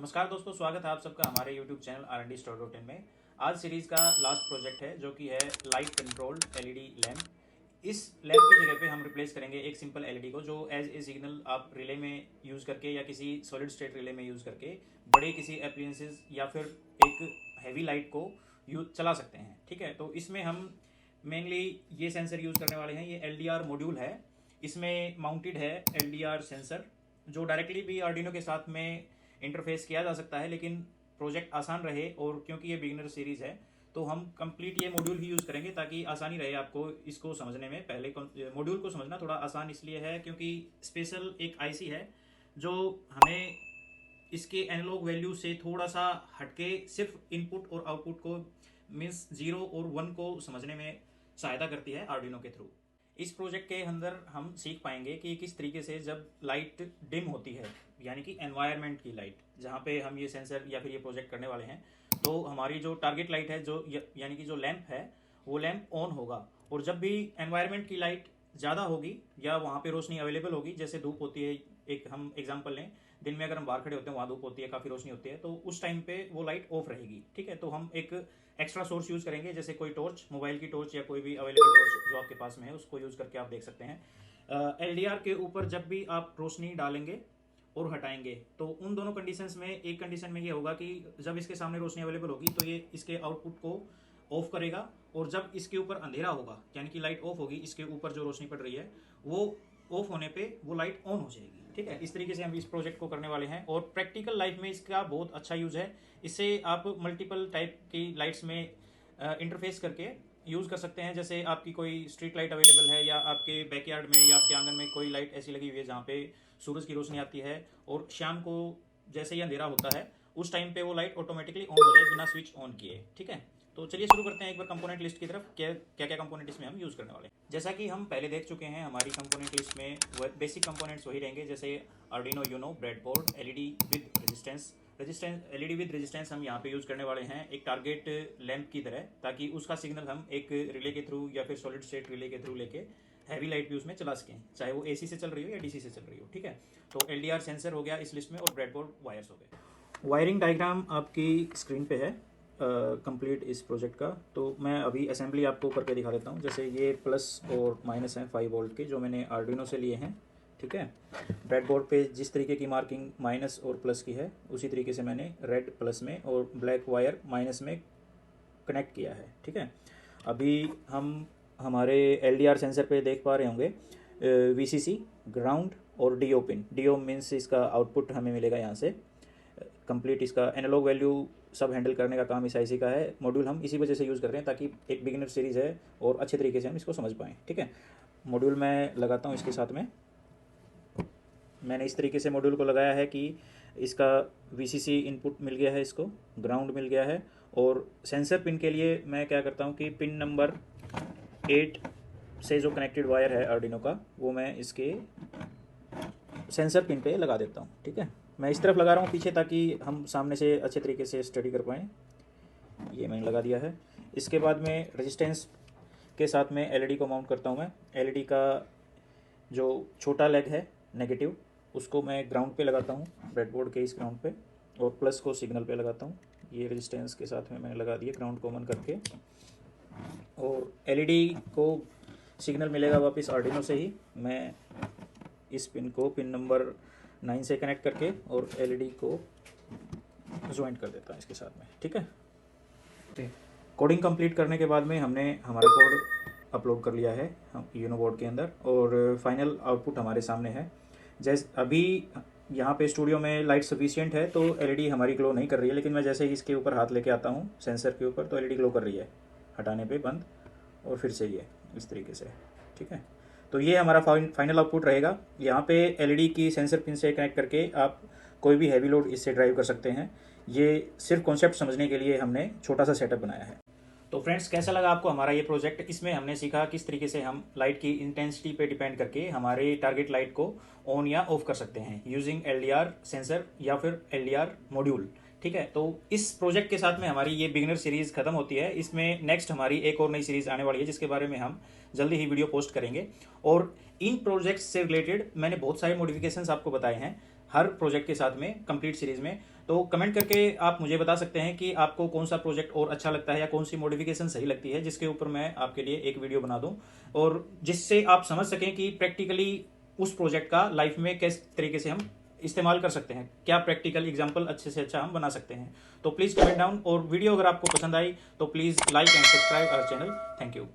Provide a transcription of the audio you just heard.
नमस्कार दोस्तों, स्वागत है आप सबका हमारे YouTube channel R&D store routine में। आज सीरीज़ का लास्ट प्रोजेक्ट है जो कि है लाइट कंट्रोल्ड एलईडी लैम्प। इस लैम्प की जगह पे हम रिप्लेस करेंगे एक सिंपल एलईडी को, जो एज ए सिग्नल आप रिले में यूज़ करके या किसी सॉलिड स्टेट रिले में यूज़ करके बड़े किसी अप्लायंसेस या फिर एक हैवी लाइट को यूज चला सकते हैं। ठीक है, तो इसमें हम मेनली ये सेंसर यूज़ करने वाले हैं। ये एलडीआर मॉड्यूल है, इसमें माउंटेड है एलडीआर सेंसर, जो डायरेक्टली भी आर्डिनो के साथ में इंटरफेस किया जा सकता है, लेकिन प्रोजेक्ट आसान रहे और क्योंकि ये बिगिनर सीरीज़ है तो हम कंप्लीट ये मॉड्यूल ही यूज़ करेंगे ताकि आसानी रहे आपको इसको समझने में। पहले मॉड्यूल को समझना थोड़ा आसान इसलिए है क्योंकि स्पेशल एक आईसी है जो हमें इसके एनालॉग वैल्यू से थोड़ा सा हटके सिर्फ इनपुट और आउटपुट को मीन्स 0 और 1 को समझने में सहायता करती है आर्डिनो के थ्रू। इस प्रोजेक्ट के अंदर हम सीख पाएंगे कि किस तरीके से जब लाइट डिम होती है, यानी कि एनवायरनमेंट की लाइट जहाँ पे हम ये सेंसर या फिर ये प्रोजेक्ट करने वाले हैं, तो हमारी जो टारगेट लाइट है जो यानी कि जो लैंप है वो लैंप ऑन होगा। और जब भी एनवायरनमेंट की लाइट ज़्यादा होगी या वहाँ पे रोशनी अवेलेबल होगी, जैसे धूप होती है, एक हम एग्जांपल लें, दिन में अगर हम बाहर खड़े होते हैं वहाँ धूप होती है, काफ़ी रोशनी होती है, तो उस टाइम पे वो लाइट ऑफ रहेगी। ठीक है, तो हम एक एक्स्ट्रा सोर्स यूज़ करेंगे, जैसे कोई टॉर्च, मोबाइल की टॉर्च या कोई भी अवेलेबल टॉर्च जो आपके पास में है उसको यूज़ करके आप देख सकते हैं। एलडीआर के ऊपर जब भी आप रोशनी डालेंगे और हटाएंगे तो उन दोनों कंडीशंस में एक कंडीशन में ये होगा कि जब इसके सामने रोशनी अवेलेबल होगी तो ये इसके आउटपुट को ऑफ करेगा, और जब इसके ऊपर अंधेरा होगा यानी कि लाइट ऑफ होगी, इसके ऊपर जो रोशनी पड़ रही है वो ऑफ होने पे वो लाइट ऑन हो जाएगी। ठीक है, इस तरीके से हम इस प्रोजेक्ट को करने वाले हैं और प्रैक्टिकल लाइफ में इसका बहुत अच्छा यूज़ है। इससे आप मल्टीपल टाइप की लाइट्स में इंटरफेस करके यूज़ कर सकते हैं। जैसे आपकी कोई स्ट्रीट लाइट अवेलेबल है या आपके बैकयार्ड में या आपके आंगन में कोई लाइट ऐसी लगी हुई है जहाँ पे सूरज की रोशनी आती है और शाम को जैसे ही अंधेरा होता है उस टाइम पे वो लाइट ऑटोमेटिकली ऑन हो जाए बिना स्विच ऑन किए। ठीक है, तो चलिए शुरू करते हैं एक बार कंपोनेंट लिस्ट की तरफ, क्या क्या कंपोनेंट इसमें हम यूज़ करने वाले हैं। जैसा कि हम पहले देख चुके हैं, हमारी कंपोनेंट लिस्ट में बेसिक कंपोनेंट्स वही रहेंगे, जैसे Arduino Uno, breadboard, LED with resistance LED with resistance हम यहाँ पे यूज़ करने वाले हैं एक टारगेट लैंप की तरह, ताकि उसका सिग्नल हम एक रिले के थ्रू या फिर सॉलिड स्टेट रिले के थ्रू लेके हैवी लाइट भी उसमें चला सकें, चाहे वो एसी से चल रही हो या डीसी से चल रही हो। ठीक है, तो एलडीआर सेंसर हो गया इस लिस्ट में और ब्रेडबोर्ड वायर्स हो गए। वायरिंग डायग्राम आपकी स्क्रीन पे है कंप्लीट इस प्रोजेक्ट का, तो मैं अभी असेंबली आपको करके दिखा देता हूँ। जैसे ये प्लस और माइनस हैं 5 वोल्ट के, जो मैंने आर्डिनो से लिए हैं। ठीक है, ब्रेडबोर्ड पे जिस तरीके की मार्किंग माइनस और प्लस की है उसी तरीके से मैंने रेड प्लस में और ब्लैक वायर माइनस में कनेक्ट किया है। ठीक है, अभी हम हमारे एलडीआर सेंसर पे देख पा रहे होंगे वीसीसी, ग्राउंड और डीओ पिन। डीओ मीन्स इसका आउटपुट हमें मिलेगा यहाँ से। कंप्लीट इसका एनालॉग वैल्यू सब हैंडल करने का काम इस आईसी का है। मॉड्यूल हम इसी वजह से यूज़ कर रहे हैं ताकि एक बिगिनर सीरीज़ है और अच्छे तरीके से हम इसको समझ पाएँ। ठीक है, मॉड्यूल मैं लगाता हूँ इसके साथ में। मैंने इस तरीके से मॉड्यूल को लगाया है कि इसका वीसीसी इनपुट मिल गया है, इसको ग्राउंड मिल गया है, और सेंसर पिन के लिए मैं क्या करता हूँ कि पिन नंबर 8 से जो कनेक्टेड वायर है आर्डिनो का वो मैं इसके सेंसर पिन पे लगा देता हूँ। ठीक है, मैं इस तरफ लगा रहा हूँ पीछे ताकि हम सामने से अच्छे तरीके से स्टडी कर पाएँ। ये मैंने लगा दिया है। इसके बाद में रेजिस्टेंस के साथ में एलईडी को माउंट करता हूँ मैं। एलईडी का जो छोटा लेग है नेगेटिव उसको मैं ग्राउंड पे लगाता हूँ, ब्रेडबोर्ड के इस ग्राउंड पे, और प्लस को सिग्नल पे लगाता हूँ। ये रेजिस्टेंस के साथ में मैंने लगा दिया ग्राउंड कॉमन करके, और एलईडी को सिग्नल मिलेगा वापस आर्डिनो से ही। मैं इस पिन को पिन नंबर 9 से कनेक्ट करके और एलईडी को ज्वाइंट कर देता हूँ इसके साथ में। ठीक है, कोडिंग कंप्लीट करने के बाद में हमने हमारा कोड अपलोड कर लिया है हम यूनो बोर्ड के अंदर, और फाइनल आउटपुट हमारे सामने है। जैसे अभी यहाँ पे स्टूडियो में लाइट सफिशिएंट है तो एलईडी हमारी ग्लो नहीं कर रही है, लेकिन मैं जैसे ही इसके ऊपर हाथ लेके आता हूँ सेंसर के ऊपर तो एलईडी ग्लो कर रही है, हटाने पे बंद और फिर से ये इस तरीके से। ठीक है, तो ये हमारा फाइनल आउटपुट रहेगा। यहाँ पे एलईडी की सेंसर पिन से कनेक्ट करके आप कोई भी हैवी लोड इससे ड्राइव कर सकते हैं। ये सिर्फ कॉन्सेप्ट समझने के लिए हमने छोटा सा सेटअप बनाया है। तो फ्रेंड्स, कैसा लगा आपको हमारा ये प्रोजेक्ट? इसमें हमने सीखा किस तरीके से हम लाइट की इंटेंसिटी पे डिपेंड करके हमारे टारगेट लाइट को ऑन या ऑफ कर सकते हैं यूजिंग एलडीआर सेंसर या फिर एलडीआर मॉड्यूल। ठीक है, तो इस प्रोजेक्ट के साथ में हमारी ये बिगिनर सीरीज़ खत्म होती है। इसमें नेक्स्ट हमारी एक और नई सीरीज़ आने वाली है जिसके बारे में हम जल्दी ही वीडियो पोस्ट करेंगे। और इन प्रोजेक्ट्स से रिलेटेड मैंने बहुत सारे मॉडिफिकेशंस आपको बताए हैं हर प्रोजेक्ट के साथ में कंप्लीट सीरीज़ में। तो कमेंट करके आप मुझे बता सकते हैं कि आपको कौन सा प्रोजेक्ट और अच्छा लगता है या कौन सी मॉडिफिकेशन सही लगती है, जिसके ऊपर मैं आपके लिए एक वीडियो बना दूं और जिससे आप समझ सकें कि प्रैक्टिकली उस प्रोजेक्ट का लाइफ में किस तरीके से हम इस्तेमाल कर सकते हैं, क्या प्रैक्टिकल एग्जाम्पल अच्छे से अच्छा हम बना सकते हैं। तो प्लीज़ कमेंट डाउन, और वीडियो अगर आपको पसंद आई तो please like and subscribe our channel. Thank you.